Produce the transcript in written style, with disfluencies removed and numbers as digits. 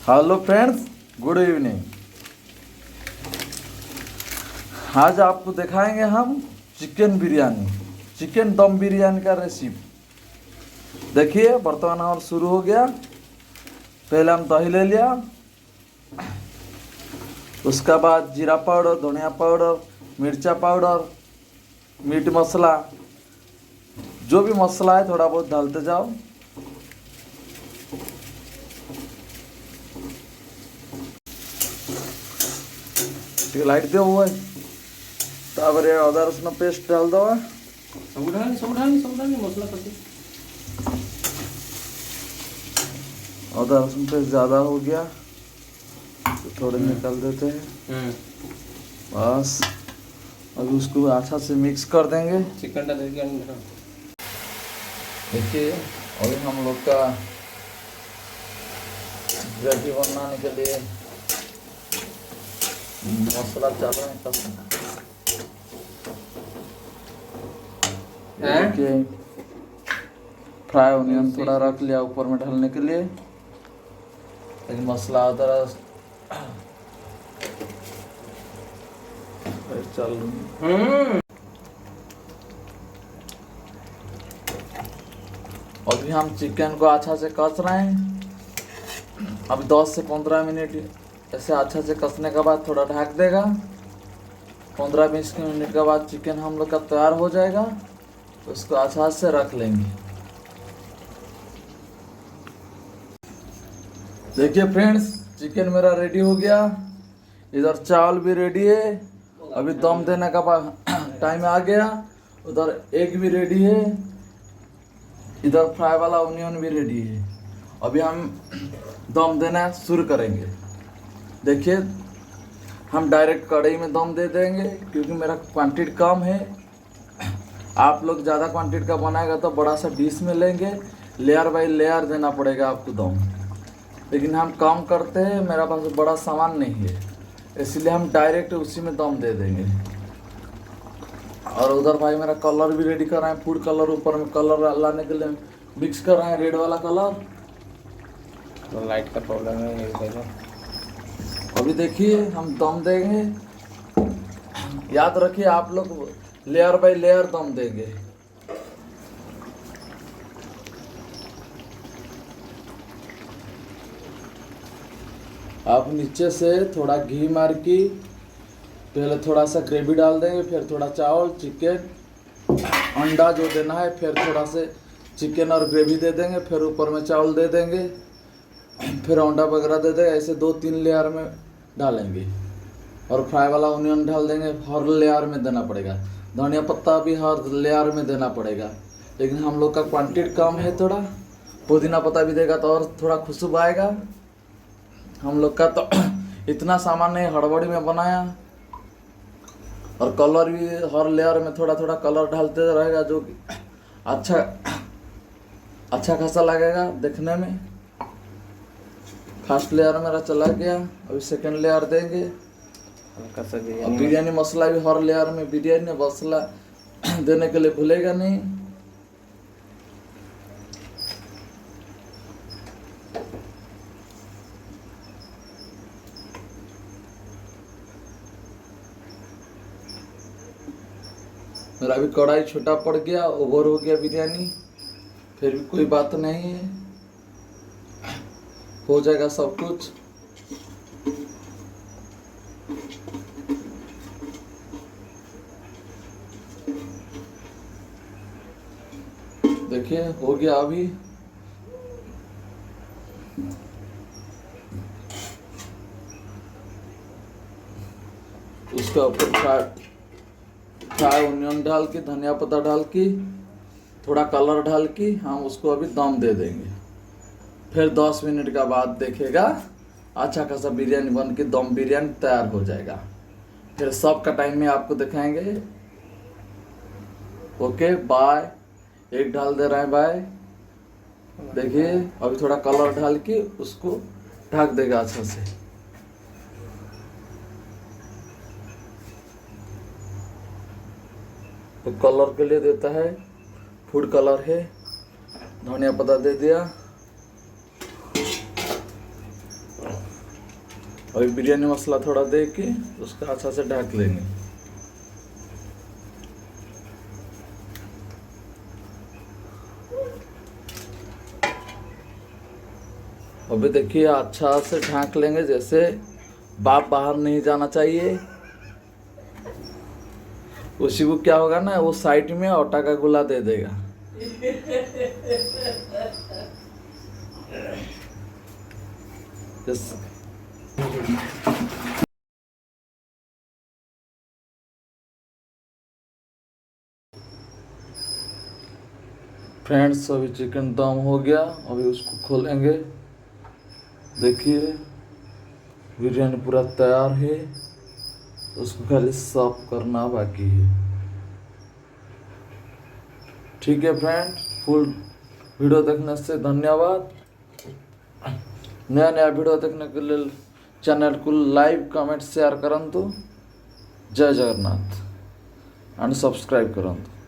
Hello friends, good evening. आज आपको दिखाएंगे हम चिकन बिरयानी, चिकन दम बिरयानी का रेसिपी। देखिए बर्तन और शुरू हो गया। पहले हम दही ले लिया, उसका बाद जीरा पाउडर, धनिया पाउडर, मिर्चा पाउडर, मीट मसाला, जो भी मसाला है थोड़ा बहुत डालते जाओ। ଟିକେ ଲାଇଟ୍ ଦିଅ ହୁଏ। ତାପରେ ଅଦା ରସୁଣ ପେଷ୍ଟ डालदवा। ସବୁ ढाल मसला पत्ती। अदरक रसून पेस्ट ज़्यादा हो गया तो थोड़े निकाल देते हैं। बस अभी उसको अच्छा से मिक्स कर देंगे। चिकन डाल देंगे। देखिए अभी हम लोग का ग्रेवी बनाने के लिए मसाला चल रहा है कसना। देखिए फ्राई ऑनियन थोड़ा रख लिया ऊपर में डालने के लिए, लेकिन मसाला अदरक चल। अभी हम चिकन को अच्छा से कस रहे हैं। अभी 10 से 15 मिनट ऐसे अच्छा से कसने के बाद थोड़ा ढक देगा। 15-20 मिनट के बाद चिकन हम लोग का तैयार हो जाएगा, तो उसको अच्छा से रख लेंगे। देखिए फ्रेंड्स, चिकन मेरा रेडी हो गया। इधर चावल भी रेडी है, अभी दम देने का टाइम आ गया। उधर एग भी रेडी है, इधर फ्राई वाला ऑनियन भी रेडी है। अभी हम दम देना शुरू करेंगे। देखिए हम डायरेक्ट कढ़ाई में दम दे देंगे, क्योंकि मेरा क्वांटिटी कम है। आप लोग ज़्यादा क्वांटिटी का बनाएगा तो बड़ा सा डिश में लेंगे, लेयर बाई लेयर देना पड़ेगा आपको दम। लेकिन हम कम करते हैं, मेरा पास बड़ा सामान नहीं है, इसलिए हम डायरेक्ट उसी में दम दे देंगे। और उधर भाई मेरा कलर भी रेडी कर रहे हैं, फूड कलर ऊपर में कलर लाने के लिए मिक्स कर रहे हैं, रेड वाला कलर। तो लाइट का प्रॉब्लम है। अभी देखिए हम दम देंगे। याद रखिए आप लोग लेयर बाय लेयर दम देंगे। आप नीचे से थोड़ा घी मार के पहले थोड़ा सा ग्रेवी डाल देंगे, फिर थोड़ा चावल, चिकन, अंडा जो देना है, फिर थोड़ा से चिकन और ग्रेवी दे देंगे, फिर ऊपर में चावल दे देंगे, फिर अंडा वगैरह दे देंगे। ऐसे 2-3 लेयर में डालेंगे। और फ्राई वाला ऑनियन डाल देंगे, हर लेयर में देना पड़ेगा। धनिया पत्ता भी हर लेयर में देना पड़ेगा, लेकिन हम लोग का क्वांटिटी कम है थोड़ा। पुदीना पत्ता भी देगा तो और थोड़ा खुशबू आएगा। हम लोग का तो इतना सामान नहीं, हड़बड़ी में बनाया। और कलर भी हर लेयर में थोड़ा थोड़ा कलर डालते रहेगा, जो अच्छा खासा लगेगा देखने में। फर्स्ट लेयर मेरा चला गया, अभी सेकंड लेयर देंगे। हल्का सा बिरयानी मसाला भी हर लेयर में, बिरयानी मसाला देने के लिए भूलेगा नहीं। मेरा भी कढ़ाई छोटा पड़ गया, ओवर हो गया बिरयानी, फिर भी कोई बात नहीं है, हो जाएगा सब कुछ। देखिए हो गया अभी। उसका ऊपर फ्राई ऑनियन डाल के, धनिया पत्ता डाल के, थोड़ा कलर डाल के हम उसको अभी दम दे देंगे। फिर 10 मिनट का बाद देखेगा अच्छा खासा बिरयानी बन के दम बिरयानी तैयार हो जाएगा। फिर सब का टाइम में आपको दिखाएंगे। Okay bye. एक डाल दे रहे हैं बाय। देखिए अभी थोड़ा कलर डाल के उसको ढक देगा अच्छा से। तो कलर के लिए देता है, फूड कलर है, धनिया पत्ता दे दिया। और बिरयानी मसाला थोड़ा दे के उसका अच्छा से ढक लेंगे। अभी देखिए अच्छा से ढक लेंगे, जैसे भाप बाहर नहीं जाना चाहिए। उसी को क्या होगा ना, वो साइड में आटा का गोला दे देगा। फ्रेंड्स अभी चिकन दम हो गया, अभी उसको खोलेंगे। देखिए बिरयानी पूरा तैयार है, उसको खाली सर्व करना बाकी है। ठीक है फ्रेंड, फुल वीडियो देखने से धन्यवाद। नया नया वीडियो देखने के लिए चैनल को लाइक कमेंट शेयर करंतु। जय जगन्नाथ एंड सब्सक्राइब करंतु।